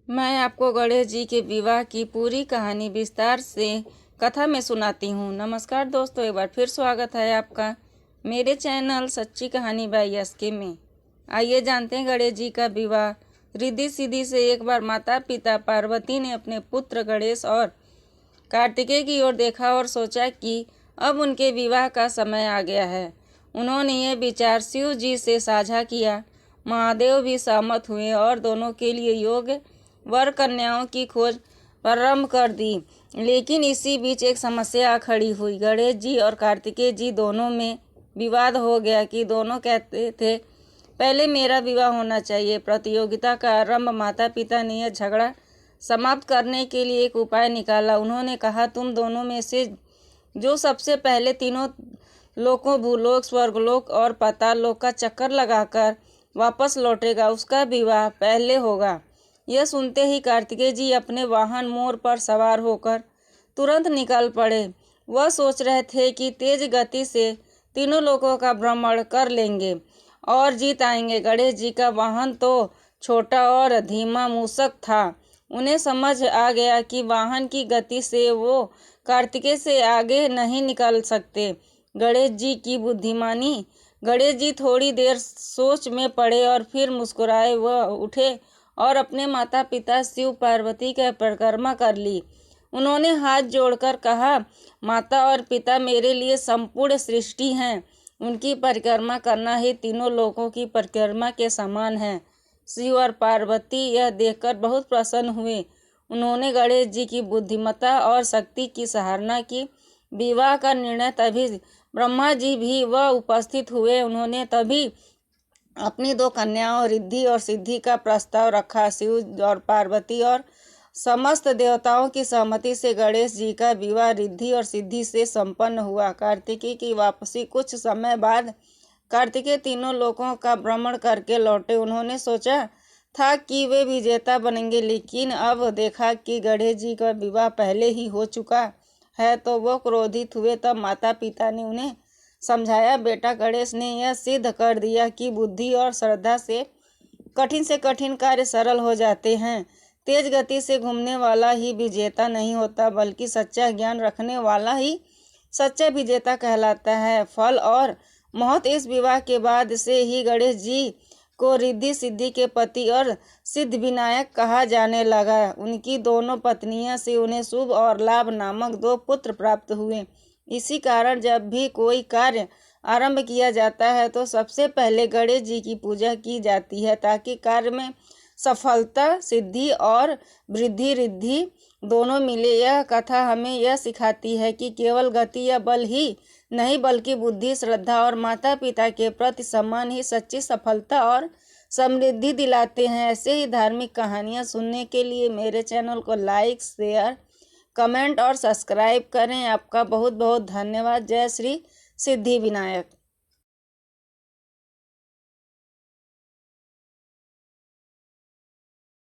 मैं आपको गणेश जी के विवाह की पूरी कहानी विस्तार से कथा में सुनाती हूँ। नमस्कार दोस्तों, एक बार फिर स्वागत है आपका मेरे चैनल सच्ची कहानी बाय एसके में। आइए जानते हैं गणेश जी का विवाह। रिद्धि सिद्धि से एक बार माता पिता पार्वती ने अपने पुत्र गणेश और कार्तिकेय की ओर देखा और सोचा कि अब उनके विवाह का समय आ गया है। उन्होंने यह विचार शिव जी से साझा किया। महादेव भी सहमत हुए और दोनों के लिए योग्य वर कन्याओं की खोज प्रारंभ कर दी। लेकिन इसी बीच एक समस्या खड़ी हुई। गणेश जी और कार्तिकेय जी दोनों में विवाद हो गया कि दोनों कहते थे पहले मेरा विवाह होना चाहिए। प्रतियोगिता का आरंभ माता पिता ने यह झगड़ा समाप्त करने के लिए एक उपाय निकाला। उन्होंने कहा तुम दोनों में से जो सबसे पहले तीनों लोकों भूलोक, स्वर्गलोक और पाताल लोक का चक्कर लगाकर वापस लौटेगा उसका विवाह पहले होगा। यह सुनते ही कार्तिकेय जी अपने वाहन मोर पर सवार होकर तुरंत निकल पड़े। वह सोच रहे थे कि तेज गति से तीनों लोकों का भ्रमण कर लेंगे और जीत आएंगे। गणेश जी का वाहन तो छोटा और धीमा मूषक था। उन्हें समझ आ गया कि वाहन की गति से वो कार्तिकेय से आगे नहीं निकल सकते। गणेश जी की बुद्धिमानी। गणेश जी थोड़ी देर सोच में पड़े और फिर मुस्कुराए। वह उठे और अपने माता पिता शिव पार्वती की परिक्रमा कर ली। उन्होंने हाथ जोड़कर कहा, माता और पिता मेरे लिए संपूर्ण सृष्टि हैं। उनकी परिक्रमा करना ही तीनों लोकों की परिक्रमा के समान है। शिव और पार्वती यह देखकर बहुत प्रसन्न हुए। उन्होंने गणेश जी की बुद्धिमत्ता और शक्ति की सराहना की। विवाह का निर्णय तभी ब्रह्मा जी भी वह उपस्थित हुए। उन्होंने तभी अपनी दो कन्याओं रिद्धि और सिद्धि का प्रस्ताव रखा। शिव और पार्वती और समस्त देवताओं की सहमति से गणेश जी का विवाह रिद्धि और सिद्धि से संपन्न हुआ। कार्तिकेय की वापसी। कुछ समय बाद कार्तिकेय तीनों लोकों का भ्रमण करके लौटे। उन्होंने सोचा था कि वे विजेता बनेंगे, लेकिन अब देखा कि गणेश जी का विवाह पहले ही हो चुका है तो वो क्रोधित हुए। तब माता पिता ने उन्हें समझाया, बेटा गणेश ने यह सिद्ध कर दिया कि बुद्धि और श्रद्धा से कठिन कार्य सरल हो जाते हैं। तेज गति से घूमने वाला ही विजेता नहीं होता, बल्कि सच्चा ज्ञान रखने वाला ही सच्चा विजेता कहलाता है। फल और महत्व। इस विवाह के बाद से ही गणेश जी को रिद्धि सिद्धि के पति और सिद्ध विनायक कहा जाने लगा। उनकी दोनों पत्नियों से उन्हें शुभ और लाभ नामक दो पुत्र प्राप्त हुए। इसी कारण जब भी कोई कार्य आरंभ किया जाता है तो सबसे पहले गणेश जी की पूजा की जाती है, ताकि कार्य में सफलता, सिद्धि और वृद्धि रिद्धि दोनों मिले। यह कथा हमें यह सिखाती है कि केवल गति या बल ही नहीं, बल्कि बुद्धि, श्रद्धा और माता पिता के प्रति सम्मान ही सच्ची सफलता और समृद्धि दिलाते हैं। ऐसे ही धार्मिक कहानियाँ सुनने के लिए मेरे चैनल को लाइक, शेयर, कमेंट और सब्सक्राइब करें। आपका बहुत बहुत धन्यवाद। जय श्री सिद्धि विनायक।